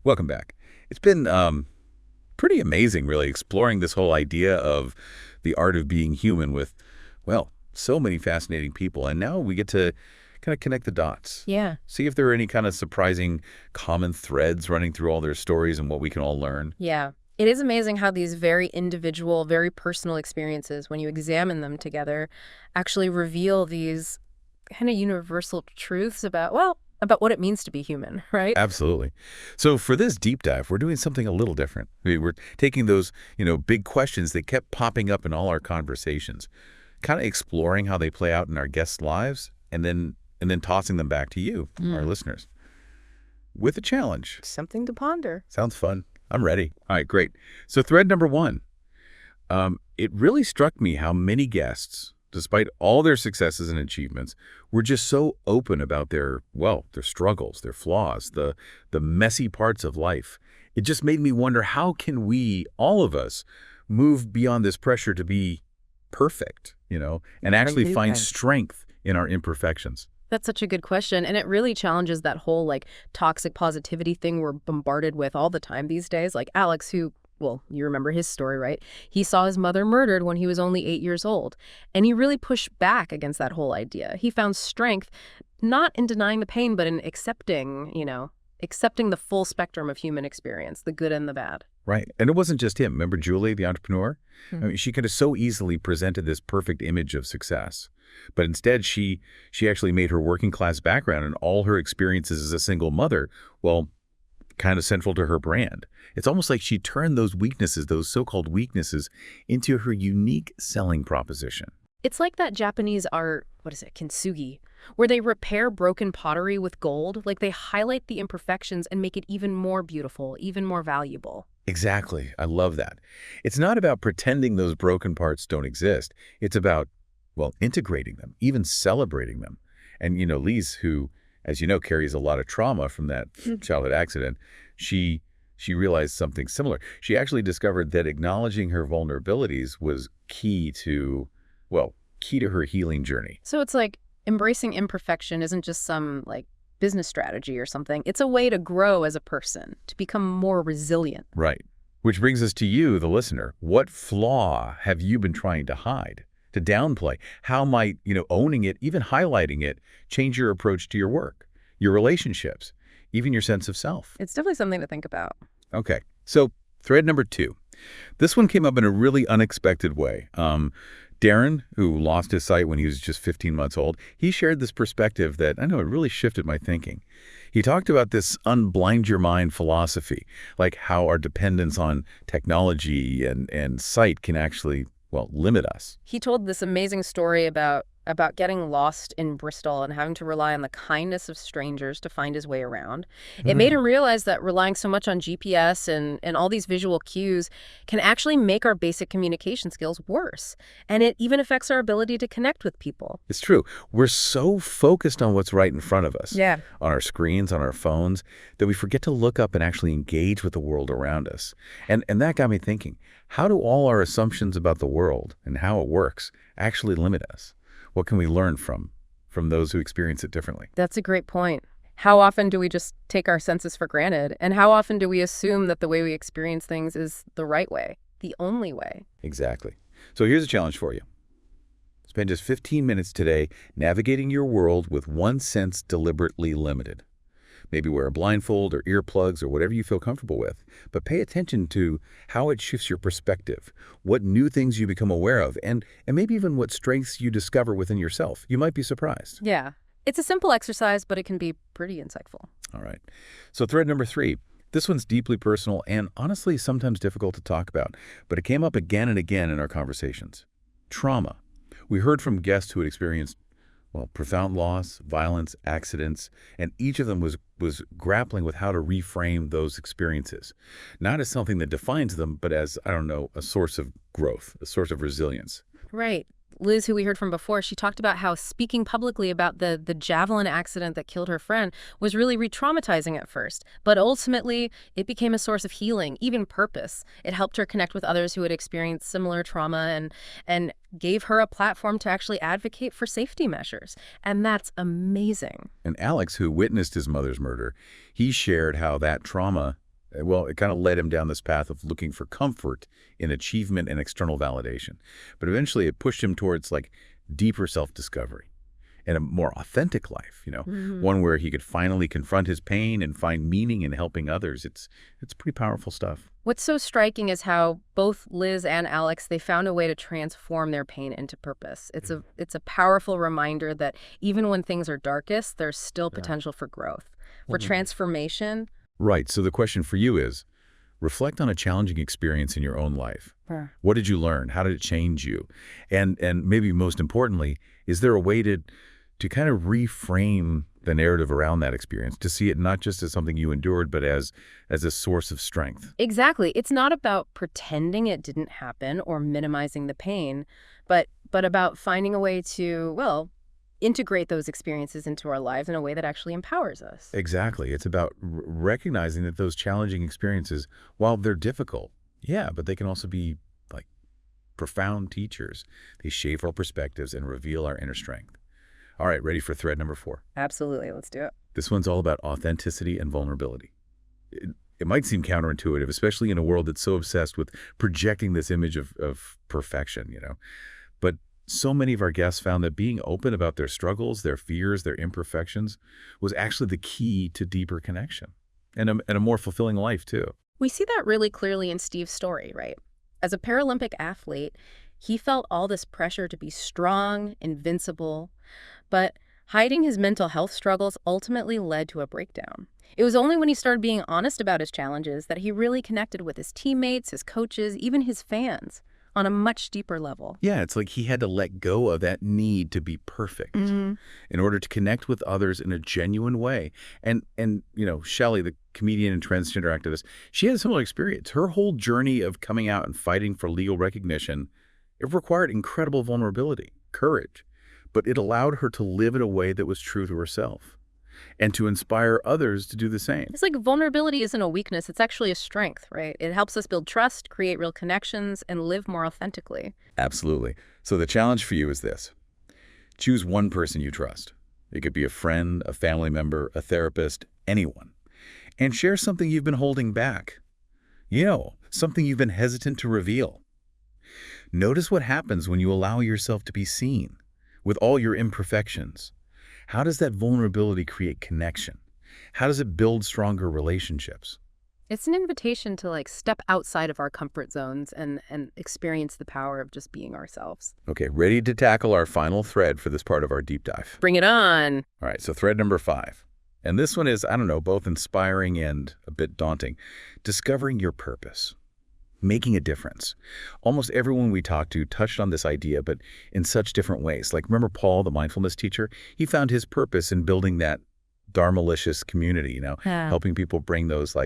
Welcome back. It's been pretty amazing, really, exploring this whole idea of the art of being human with, well, so many fascinating people. And now we get to kind of connect the dots. Yeah. See if there are any kind of surprising common threads running through all their stories and what we can all learn. Yeah. It is amazing how these very individual, very personal experiences, when you examine them together, actually reveal these kind of universal truths about, well, about what it means to be human, right? Absolutely. So for this deep dive, we're doing something a little different. We're taking those, big questions that kept popping up in all our conversations, kind of exploring how they play out in our guests' lives, and then tossing them back to you, our listeners, with a challenge. Something to ponder. Sounds fun. I'm ready. All right, great. So thread number 1. It really struck me how many guests, despite all their successes and achievements, were just so open about their struggles, their flaws, the messy parts of life. It just made me wonder, how can we, all of us, move beyond this pressure to be perfect, and actually find strength in our imperfections? That's such a good question. And it really challenges that whole toxic positivity thing we're bombarded with all the time these days. Like Alex, who, well, you remember his story, right? He saw his mother murdered when he was only 8 years old. And he really pushed back against that whole idea. He found strength not in denying the pain, but in accepting the full spectrum of human experience, the good and the bad. Right. And it wasn't just him. Remember Julie, the entrepreneur? I mean, she could have so easily presented this perfect image of success. But instead, she actually made her working class background and all her experiences as a single mother, well, kind of central to her brand. It's almost like she turned those weaknesses, those so-called weaknesses, into her unique selling proposition. It's like that Japanese art, kintsugi, where they repair broken pottery with gold. Like they highlight the imperfections and make it even more beautiful, even more valuable. Exactly. I love that. It's not about pretending those broken parts don't exist. It's about, integrating them, even celebrating them. And, Lise, who, as you know, carries a lot of trauma from that childhood accident, she realized something similar. She actually discovered that acknowledging her vulnerabilities was key to her healing journey. So it's like embracing imperfection isn't just some business strategy or something. It's a way to grow as a person, to become more resilient. Right. Which brings us to you, the listener. What flaw have you been trying to hide, to downplay? How might, owning it, even highlighting it, change your approach to your work, your relationships, even your sense of self? It's definitely something to think about. Okay. So thread number 2. This one came up in a really unexpected way. Darren, who lost his sight when he was just 15 months old, he shared this perspective that, I know, it really shifted my thinking. He talked about this unblind your mind philosophy, like how our dependence on technology and sight can actually, limit us. He told this amazing story about getting lost in Bristol and having to rely on the kindness of strangers to find his way around. It made him realize that relying so much on GPS and all these visual cues can actually make our basic communication skills worse. And it even affects our ability to connect with people. It's true. We're so focused on what's right in front of us, on our screens, on our phones, that we forget to look up and actually engage with the world around us. And that got me thinking, how do all our assumptions about the world and how it works actually limit us? What can we learn from those who experience it differently? That's a great point. How often do we just take our senses for granted? And how often do we assume that the way we experience things is the right way, the only way? Exactly. So here's a challenge for you. Spend just 15 minutes today navigating your world with one sense deliberately limited. Maybe wear a blindfold or earplugs or whatever you feel comfortable with, but pay attention to how it shifts your perspective, what new things you become aware of, and maybe even what strengths you discover within yourself. You might be surprised. Yeah. It's a simple exercise, but it can be pretty insightful. All right. So thread number 3. This one's deeply personal and honestly sometimes difficult to talk about, but it came up again and again in our conversations. Trauma. We heard from guests who had experienced profound loss, violence, accidents, and each of them was grappling with how to reframe those experiences, not as something that defines them, but as, a source of growth, a source of resilience. Right. Liz, who we heard from before, she talked about how speaking publicly about the javelin accident that killed her friend was really re-traumatizing at first. But ultimately, it became a source of healing, even purpose. It helped her connect with others who had experienced similar trauma and gave her a platform to actually advocate for safety measures. And that's amazing. And Alex, who witnessed his mother's murder, he shared how that trauma Well, it kind of led him down this path of looking for comfort in achievement and external validation. But eventually it pushed him towards like deeper self-discovery and a more authentic life, one where he could finally confront his pain and find meaning in helping others. It's pretty powerful stuff. What's so striking is how both Liz and Alex, they found a way to transform their pain into purpose. It's a powerful reminder that even when things are darkest, there's still potential for growth, for transformation. Right. So the question for you is, reflect on a challenging experience in your own life. Sure. What did you learn? How did it change you? And maybe most importantly, is there a way to kind of reframe the narrative around that experience, to see it not just as something you endured, but as a source of strength? Exactly. It's not about pretending it didn't happen or minimizing the pain, but about finding a way to, well, integrate those experiences into our lives in a way that actually empowers us. Exactly. It's about recognizing that those challenging experiences, while they're difficult, yeah, but they can also be like profound teachers. They shape our perspectives and reveal our inner strength. All right, ready for thread number 4? Absolutely. Let's do it. This one's all about authenticity and vulnerability. It might seem counterintuitive, especially in a world that's so obsessed with projecting this image of perfection, But so many of our guests found that being open about their struggles, their fears, their imperfections was actually the key to deeper connection and a more fulfilling life, too. We see that really clearly in Steve's story, right? As a Paralympic athlete, he felt all this pressure to be strong, invincible, but hiding his mental health struggles ultimately led to a breakdown. It was only when he started being honest about his challenges that he really connected with his teammates, his coaches, even his fans on a much deeper level. Yeah, it's like he had to let go of that need to be perfect in order to connect with others in a genuine way. And Shelley, the comedian and transgender activist, she had a similar experience. Her whole journey of coming out and fighting for legal recognition, it required incredible vulnerability, courage, but it allowed her to live in a way that was true to herself and to inspire others to do the same. It's like vulnerability isn't a weakness, it's actually a strength, right? It helps us build trust, create real connections, and live more authentically. Absolutely. So the challenge for you is this. Choose one person you trust. It could be a friend, a family member, a therapist, anyone. And share something you've been holding back. Something you've been hesitant to reveal. Notice what happens when you allow yourself to be seen with all your imperfections. How does that vulnerability create connection? How does it build stronger relationships? It's an invitation to step outside of our comfort zones and experience the power of just being ourselves. Okay, ready to tackle our final thread for this part of our deep dive. Bring it on. All right, so thread number 5. And this one is, both inspiring and a bit daunting. Discovering your purpose. Making a difference. Almost everyone we talked to touched on this idea, but in such different ways. Like, remember Paul, the mindfulness teacher? He found his purpose in building that Dharmalicious community, helping people bring those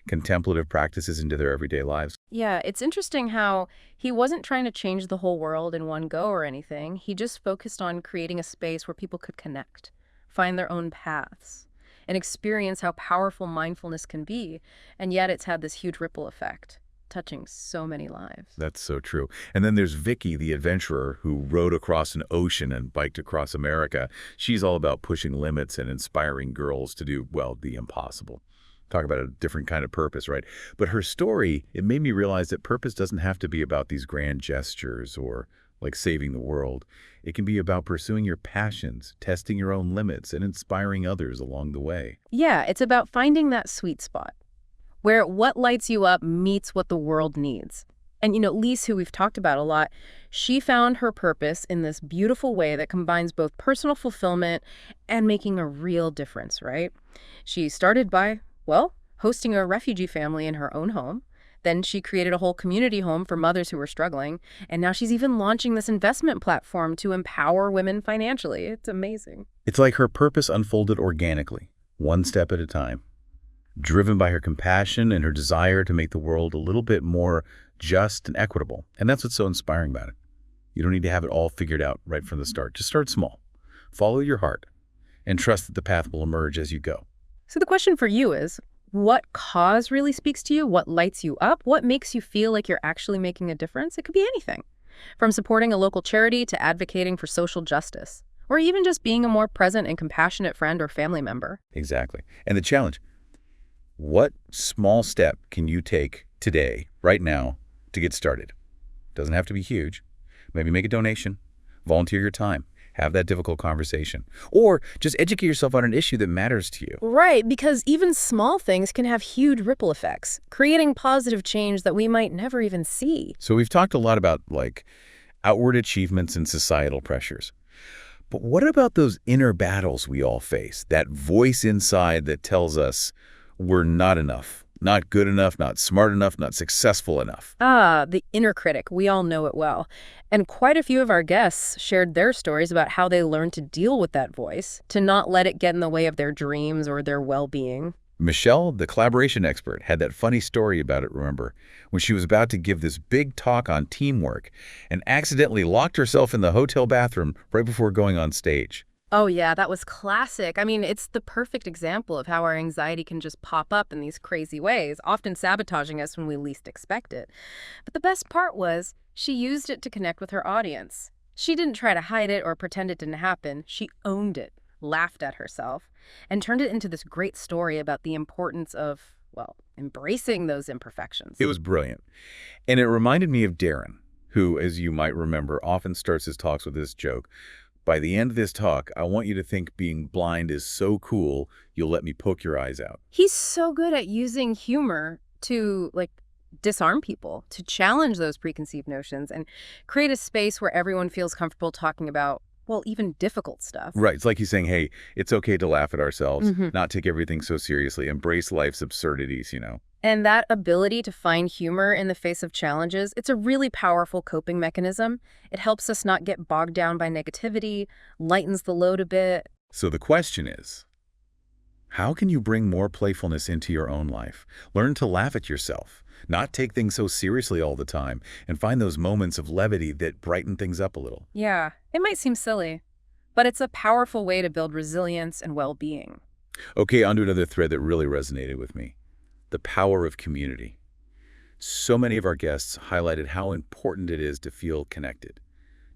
contemplative practices into their everyday lives. Yeah, it's interesting how he wasn't trying to change the whole world in one go or anything. He just focused on creating a space where people could connect, find their own paths, and experience how powerful mindfulness can be. And yet it's had this huge ripple effect, touching so many lives. That's so true. And then there's Vicky, the adventurer, who rode across an ocean and biked across America. She's all about pushing limits and inspiring girls to do, the impossible. Talk about a different kind of purpose, right? But her story, it made me realize that purpose doesn't have to be about these grand gestures or saving the world. It can be about pursuing your passions, testing your own limits, and inspiring others along the way. Yeah, it's about finding that sweet spot, where what lights you up meets what the world needs. And Lise, who we've talked about a lot, she found her purpose in this beautiful way that combines both personal fulfillment and making a real difference, right? She started by, hosting a refugee family in her own home. Then she created a whole community home for mothers who were struggling. And now she's even launching this investment platform to empower women financially. It's amazing. It's like her purpose unfolded organically, one step at a time. Driven by her compassion and her desire to make the world a little bit more just and equitable. And that's what's so inspiring about it. You don't need to have it all figured out right from the start. Just start small. Follow your heart and trust that the path will emerge as you go. So the question for you is, what cause really speaks to you? What lights you up? What makes you feel like you're actually making a difference? It could be anything, from supporting a local charity to advocating for social justice, or even just being a more present and compassionate friend or family member. Exactly. And the challenge, What small step can you take today, right now, to get started? Doesn't have to be huge. Maybe make a donation, volunteer your time, have that difficult conversation, or just educate yourself on an issue that matters to you. Right, because even small things can have huge ripple effects, creating positive change that we might never even see. So we've talked a lot about, like, outward achievements and societal pressures. But what about those inner battles we all face? That voice inside that tells us we're not enough, not good enough, not smart enough, not successful enough. Ah, the inner critic. We all know it well. And quite a few of our guests shared their stories about how they learned to deal with that voice, to not let it get in the way of their dreams or their well-being. Michelle, the collaboration expert, had that funny story about it, remember, when she was about to give this big talk on teamwork and accidentally locked herself in the hotel bathroom right before going on stage. Oh yeah, that was classic. I mean, it's the perfect example of how our anxiety can just pop up in these crazy ways, often sabotaging us when we least expect it. But the best part was, she used it to connect with her audience. She didn't try to hide it or pretend it didn't happen. She owned it, laughed at herself, and turned it into this great story about the importance of, well, embracing those imperfections. It was brilliant. And it reminded me of Darren, who, as you might remember, often starts his talks with this joke. By the end of this talk, I want you to think being blind is so cool, you'll let me poke your eyes out. He's so good at using humor to, like, disarm people, to challenge those preconceived notions and create a space where everyone feels comfortable talking about, well, even difficult stuff. Right. It's like he's saying, hey, it's okay to laugh at ourselves, Mhm. not take everything so seriously, embrace life's absurdities. And that ability to find humor in the face of challenges, it's a really powerful coping mechanism. It helps us not get bogged down by negativity, lightens the load a bit. So the question is, how can you bring more playfulness into your own life? Learn to laugh at yourself, not take things so seriously all the time, and find those moments of levity that brighten things up a little. Yeah, it might seem silly, but it's a powerful way to build resilience and well-being. Okay, on to another thread that really resonated with me. The power of community. So many of our guests highlighted how important it is to feel connected,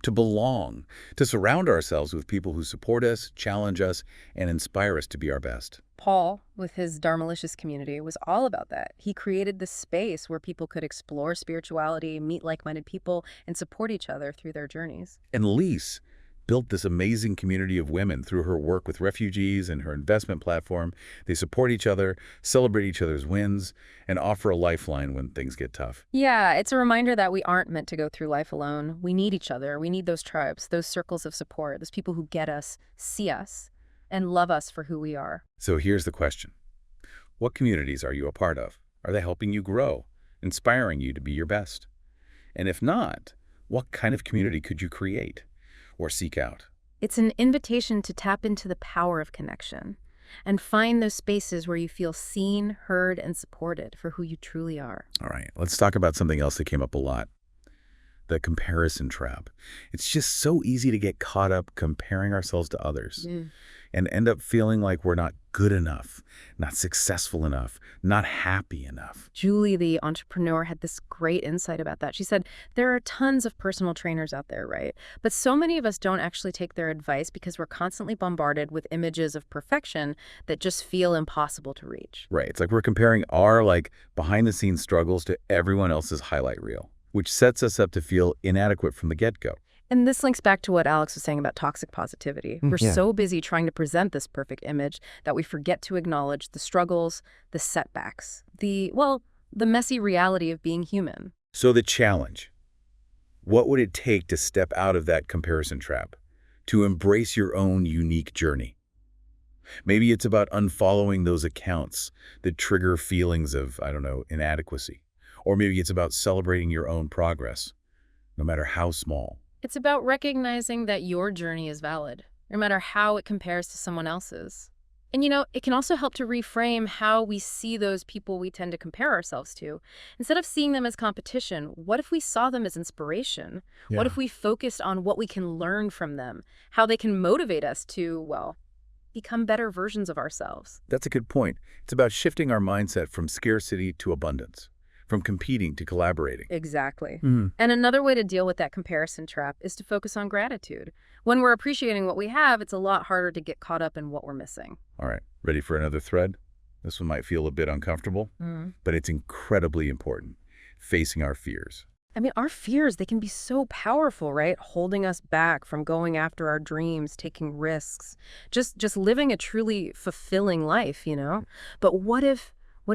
to belong, to surround ourselves with people who support us, challenge us, and inspire us to be our best. Paul, with his Dharmalicious community, was all about that. He created this space where people could explore spirituality, meet like-minded people, and support each other through their journeys. And Lise built this amazing community of women through her work with refugees and her investment platform. They support each other, celebrate each other's wins, and offer a lifeline when things get tough. Yeah, it's a reminder that we aren't meant to go through life alone. We need each other. We need those tribes, those circles of support, those people who get us, see us, and love us for who we are. So here's the question. What communities are you a part of? Are they helping you grow, inspiring you to be your best? And if not, what kind of community could you create or seek out? It's an invitation to tap into the power of connection and find those spaces where you feel seen, heard, and supported for who you truly are. All right, let's talk about something else that came up a lot. The comparison trap. It's just so easy to get caught up comparing ourselves to others and end up feeling like we're not good enough, not successful enough, not happy enough. Julie, the entrepreneur, had this great insight about that. She said, there are tons of personal trainers out there, right? But so many of us don't actually take their advice because we're constantly bombarded with images of perfection that just feel impossible to reach. Right. It's like we're comparing our behind-the-scenes struggles to everyone else's highlight reel, which sets us up to feel inadequate from the get-go. And this links back to what Alex was saying about toxic positivity. We're so busy trying to present this perfect image that we forget to acknowledge the struggles, the setbacks, the messy reality of being human. So the challenge, what would it take to step out of that comparison trap, to embrace your own unique journey? Maybe it's about unfollowing those accounts that trigger feelings of, inadequacy. Or maybe it's about celebrating your own progress, no matter how small. It's about recognizing that your journey is valid, no matter how it compares to someone else's. And it can also help to reframe how we see those people we tend to compare ourselves to. Instead of seeing them as competition, what if we saw them as inspiration? Yeah. What if we focused on what we can learn from them, how they can motivate us to, become better versions of ourselves? That's a good point. It's about shifting our mindset from scarcity to abundance, from competing to collaborating. Exactly. And another way to deal with that comparison trap is to focus on gratitude. When we're appreciating what we have, it's a lot harder to get caught up in what we're missing. All right, ready for another thread? This one might feel a bit uncomfortable, Mm. but it's incredibly important. Facing our fears. I mean, our fears, they can be so powerful, right? Holding us back from going after our dreams, taking risks, just living a truly fulfilling life, you know? But what if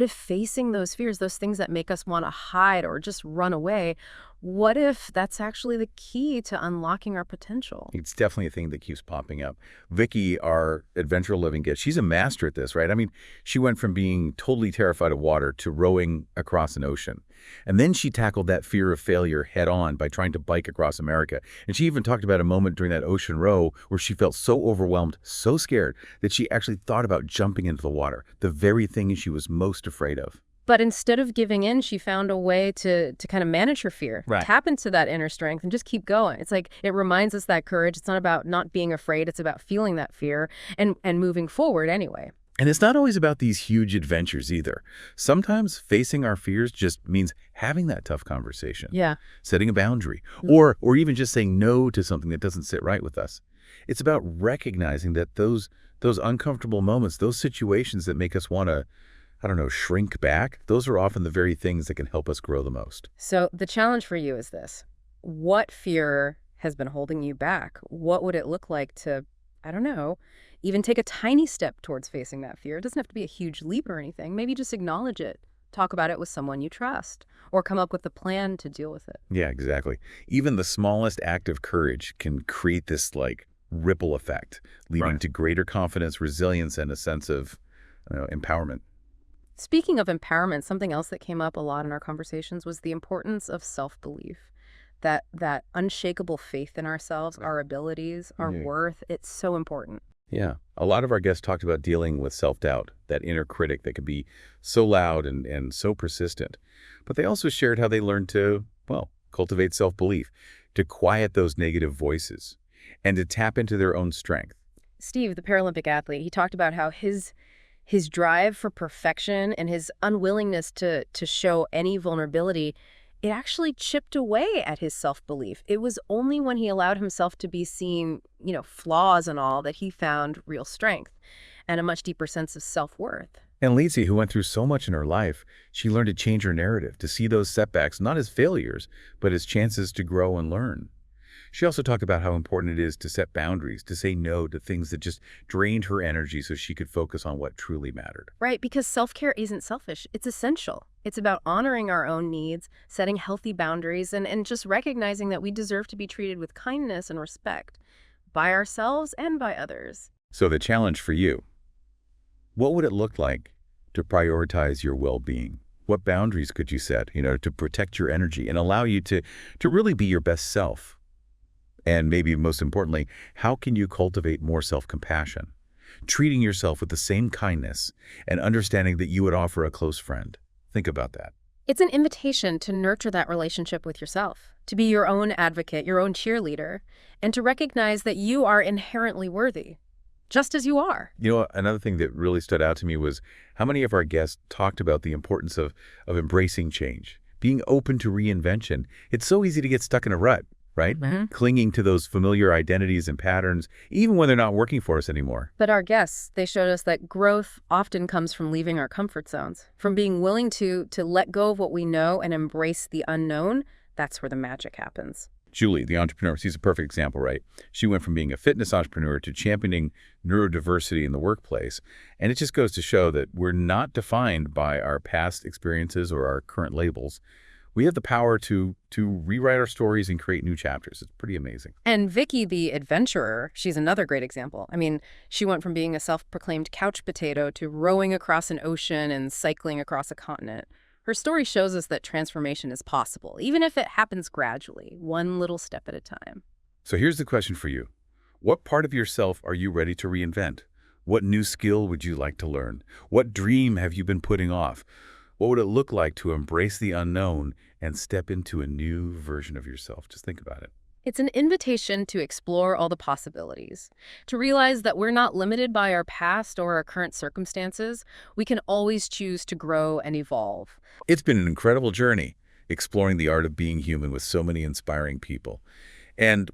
facing those fears, those things that make us want to hide or just run away, what if that's actually the key to unlocking our potential? It's definitely a thing that keeps popping up. Vicky, our adventure living guest, she's a master at this, right? I mean, she went from being totally terrified of water to rowing across an ocean. And then she tackled that fear of failure head on by trying to bike across America. And she even talked about a moment during that ocean row where she felt so overwhelmed, so scared, that she actually thought about jumping into the water, the very thing she was most afraid of. But instead of giving in, she found a way to kind of manage her fear, Right. tap into that inner strength and just keep going. It's like it reminds us that courage, it's not about not being afraid, it's about feeling that fear and moving forward anyway. And it's not always about these huge adventures either. Sometimes facing our fears just means having that tough conversation, Yeah. setting a boundary, or even just saying no to something that doesn't sit right with us. It's about recognizing that those uncomfortable moments, those situations that make us want to, I don't know, shrink back, those are often the very things that can help us grow the most. So the challenge for you is this. What fear has been holding you back? What would it look like to, I don't know, even take a tiny step towards facing that fear? It doesn't have to be a huge leap or anything. Maybe just acknowledge it. Talk about it with someone you trust or come up with a plan to deal with it. Yeah, exactly. Even the smallest act of courage can create this ripple effect, leading Right. to greater confidence, resilience, and a sense of empowerment. Speaking of empowerment, something else that came up a lot in our conversations was the importance of self-belief. That unshakable faith in ourselves, our abilities, our Yeah. worth, it's so important. Yeah. A lot of our guests talked about dealing with self-doubt, that inner critic that can be so loud and so persistent. But they also shared how they learned to, well, cultivate self-belief, to quiet those negative voices, and to tap into their own strength. Steve, the Paralympic athlete, he talked about how his drive for perfection and his unwillingness to show any vulnerability, it actually chipped away at his self-belief. It was only when he allowed himself to be seen, flaws and all, that he found real strength and a much deeper sense of self-worth. And Lizzie, who went through so much in her life, she learned to change her narrative, to see those setbacks not as failures, but as chances to grow and learn. She also talked about how important it is to set boundaries, to say no to things that just drained her energy so she could focus on what truly mattered. Right, because self-care isn't selfish. It's essential. It's about honoring our own needs, setting healthy boundaries, and just recognizing that we deserve to be treated with kindness and respect by ourselves and by others. So the challenge for you, what would it look like to prioritize your well-being? What boundaries could you set, to protect your energy and allow you to really be your best self? And maybe most importantly, how can you cultivate more self-compassion, treating yourself with the same kindness and understanding that you would offer a close friend? Think about that. It's an invitation to nurture that relationship with yourself, to be your own advocate, your own cheerleader, and to recognize that you are inherently worthy, just as you are. Another thing that really stood out to me was how many of our guests talked about the importance of embracing change, being open to reinvention. It's so easy to get stuck in a rut, right? Clinging to those familiar identities and patterns, even when they're not working for us anymore. But our guests, they showed us that growth often comes from leaving our comfort zones, from being willing to let go of what we know and embrace the unknown. That's where the magic happens. Julie, the entrepreneur, she's a perfect example, right? She went from being a fitness entrepreneur to championing neurodiversity in the workplace. And it just goes to show that we're not defined by our past experiences or our current labels. We have the power to rewrite our stories and create new chapters. It's pretty amazing. And Vicky, the adventurer, she's another great example. I mean, she went from being a self-proclaimed couch potato to rowing across an ocean and cycling across a continent. Her story shows us that transformation is possible, even if it happens gradually, one little step at a time. So here's the question for you. What part of yourself are you ready to reinvent? What new skill would you like to learn? What dream have you been putting off? What would it look like to embrace the unknown and step into a new version of yourself? Just think about it. It's an invitation to explore all the possibilities, to realize that we're not limited by our past or our current circumstances. We can always choose to grow and evolve. It's been an incredible journey, exploring the art of being human with so many inspiring people. And,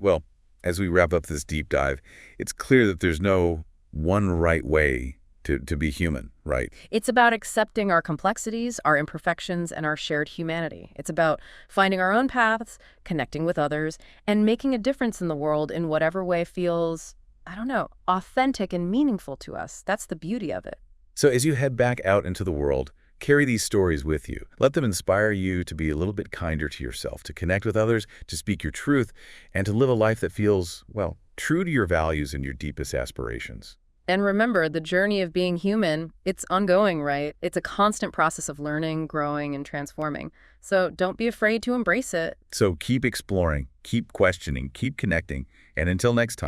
as we wrap up this deep dive, it's clear that there's no one right way to be human, right? It's about accepting our complexities, our imperfections, and our shared humanity. It's about finding our own paths, connecting with others, and making a difference in the world in whatever way feels, I don't know, authentic and meaningful to us. That's the beauty of it. So as you head back out into the world, carry these stories with you. Let them inspire you to be a little bit kinder to yourself, to connect with others, to speak your truth, and to live a life that feels, well, true to your values and your deepest aspirations. And remember, the journey of being human, it's ongoing, right? It's a constant process of learning, growing, and transforming. So don't be afraid to embrace it. So keep exploring, keep questioning, keep connecting, and until next time.